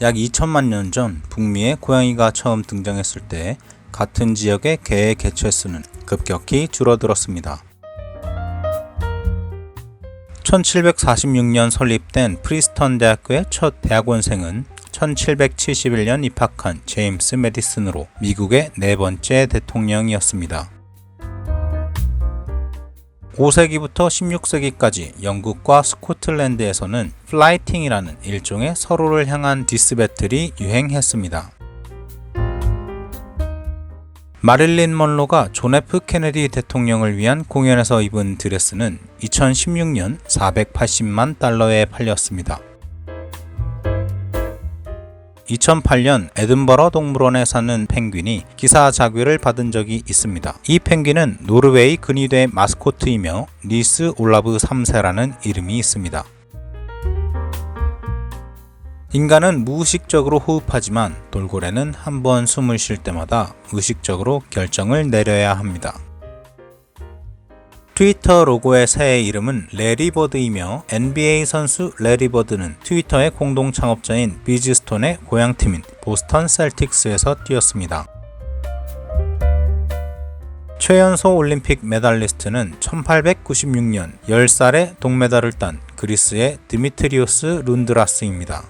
약 2천만 년 전 북미에 고양이가 처음 등장했을 때 같은 지역의 개의 개체수는 급격히 줄어들었습니다. 1746년 설립된 프리스턴 대학교의 첫 대학원생은 1771년 입학한 제임스 메디슨으로 미국의 네 번째 대통령이었습니다. 5세기부터 16세기까지 영국과 스코틀랜드에서는 플라이팅이라는 일종의 서로를 향한 디스 배틀이 유행했습니다. 마릴린 먼로가 존 F 케네디 대통령을 위한 공연에서 입은 드레스는 2016년 480만 달러에 팔렸습니다. 2008년 에든버러 동물원에 사는 펭귄이 기사자귀를 받은 적이 있습니다. 이 펭귄은 노르웨이 근위대 마스코트이며 니스 올라브 3세라는 이름이 있습니다. 인간은 무의식적으로 호흡하지만 돌고래는 한번 숨을 쉴 때마다 의식적으로 결정을 내려야 합니다. 트위터 로고의 새 이름은 레리 버드이며 NBA 선수 레리 버드는 트위터의 공동 창업자인 비즈스톤의 고향팀인 보스턴 셀틱스에서 뛰었습니다. 최연소 올림픽 메달리스트는 1896년 10살에 동메달을 딴 그리스의 드미트리오스 룬드라스입니다.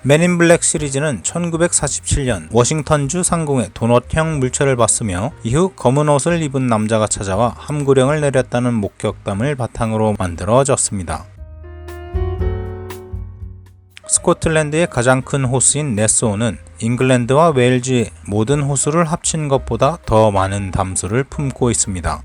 맨인 블랙 시리즈는 1947년 워싱턴주 상공에 도넛형 물체를 봤으며 이후 검은 옷을 입은 남자가 찾아와 함구령을 내렸다는 목격담을 바탕으로 만들어졌습니다. 스코틀랜드의 가장 큰 호수인 네스호는 잉글랜드와 웨일즈의 모든 호수를 합친 것보다 더 많은 담수를 품고 있습니다.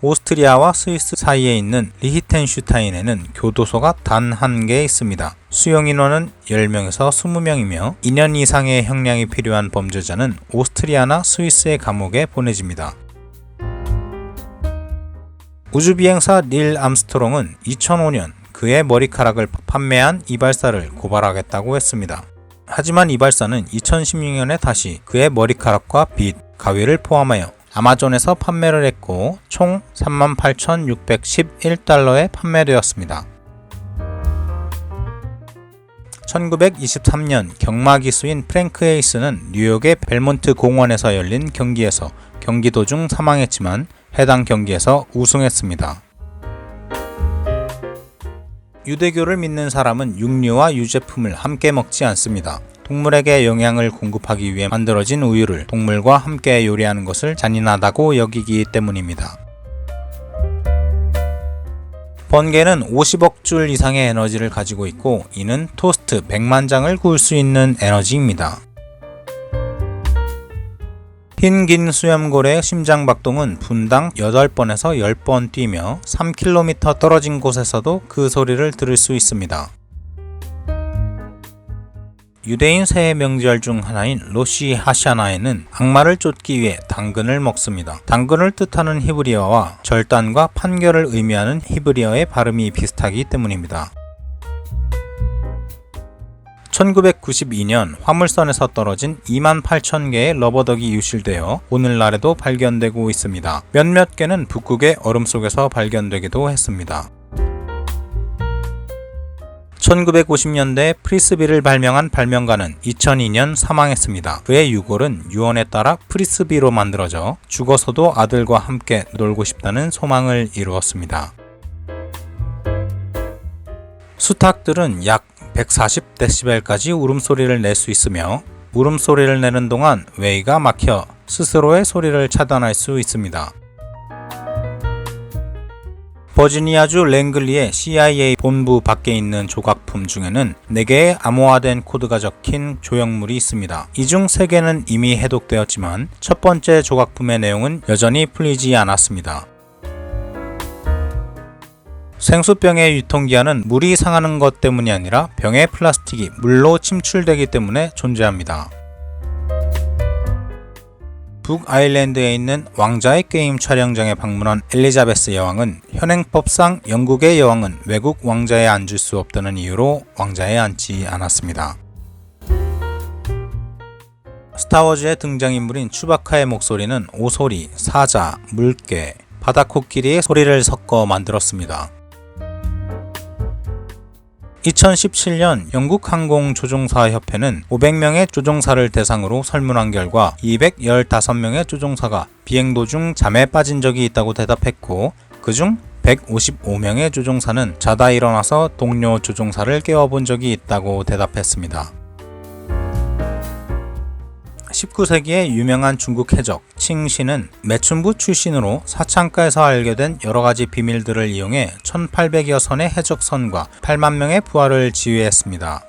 오스트리아와 스위스 사이에 있는 리히텐슈타인에는 교도소가 단 한 개 있습니다. 수용 인원은 10명에서 20명이며 2년 이상의 형량이 필요한 범죄자는 오스트리아나 스위스의 감옥에 보내집니다. 우주비행사 닐 암스트롱은 2005년 그의 머리카락을 판매한 이발사를 고발하겠다고 했습니다. 하지만 이발사는 2016년에 다시 그의 머리카락과 빗, 가위를 포함하여 아마존에서 판매를 했고 총 38,611달러에 판매되었습니다. 1923년 경마 기수인 프랭크 헤이스는 뉴욕의 벨몬트 공원에서 열린 경기에서 경기 도중 사망했지만 해당 경기에서 우승했습니다. 유대교를 믿는 사람은 육류와 유제품을 함께 먹지 않습니다. 동물에게 영양을 공급하기 위해 만들어진 우유를 동물과 함께 요리하는 것을 잔인하다고 여기기 때문입니다. 번개는 50억 줄 이상의 에너지를 가지고 있고 이는 토스트 100만 장을 구울 수 있는 에너지입니다. 흰 긴 수염고래의 심장박동은 분당 8번에서 10번 뛰며 3km 떨어진 곳에서도 그 소리를 들을 수 있습니다. 유대인 새해 명절 중 하나인 로시 하샤나에는 악마를 쫓기 위해 당근을 먹습니다. 당근을 뜻하는 히브리어와 절단과 판결을 의미하는 히브리어의 발음이 비슷하기 때문입니다. 1992년 화물선에서 떨어진 28,000개의 러버덕이 유실되어 오늘날에도 발견되고 있습니다. 몇몇 개는 북극의 얼음 속에서 발견되기도 했습니다. 1950년대에 프리스비를 발명한 발명가는 2002년 사망했습니다. 그의 유골은 유언에 따라 프리스비로 만들어져 죽어서도 아들과 함께 놀고 싶다는 소망을 이루었습니다. 수탉들은 약 140dB까지 울음소리를 낼 수 있으며 울음소리를 내는 동안 웨이가 막혀 스스로의 소리를 차단할 수 있습니다. 버지니아주 랭글리의 CIA 본부 밖에 있는 조각품 중에는 4개의 암호화된 코드가 적힌 조형물이 있습니다. 이 중 3개는 이미 해독되었지만 첫 번째 조각품의 내용은 여전히 풀리지 않았습니다. 생수병의 유통기한은 물이 상하는 것 때문이 아니라 병의 플라스틱이 물로 침출되기 때문에 존재합니다. 북아일랜드에 있는 왕자의 게임 촬영장에 방문한 엘리자베스 여왕은 현행법상 영국의 여왕은 외국 왕자에 앉을 수 없다는 이유로 왕자에 앉지 않았습니다. 스타워즈의 등장인물인 추바카의 목소리는 오소리, 사자, 물개, 바다코끼리의 소리를 섞어 만들었습니다. 2017년 영국 항공조종사 협회는 500명의 조종사를 대상으로 설문한 결과 215명의 조종사가 비행 도중 잠에 빠진 적이 있다고 대답했고, 그중 155명의 조종사는 자다 일어나서 동료 조종사를 깨워본 적이 있다고 대답했습니다. 19세기의 유명한 중국 해적 칭시는 매춘부 출신으로 사창가에서 알게 된 여러가지 비밀들을 이용해 1800여 선의 해적선과 8만 명의 부하를 지휘했습니다.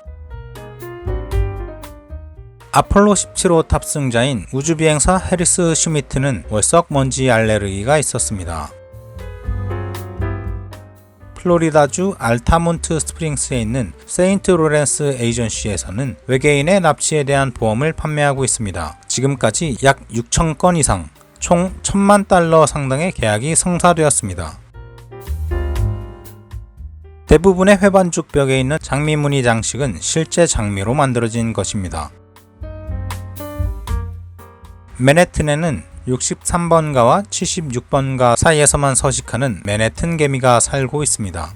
아폴로 17호 탑승자인 우주비행사 해리스 슈미트는 월석 먼지 알레르기가 있었습니다. 플로리다주 알타몬트 스프링스에 있는 세인트 로렌스 에이전시에서는 외계인의 납치에 대한 보험을 판매하고 있습니다. 지금까지 약 6,000건 이상, 총 $10,000,000 상당의 계약이 성사되었습니다. 대부분의 회반죽 벽에 있는 장미 무늬 장식은 실제 장미로 만들어진 것입니다. 맨해튼에는 63번가와 76번가 사이에서만 서식하는 맨해튼 개미가 살고 있습니다.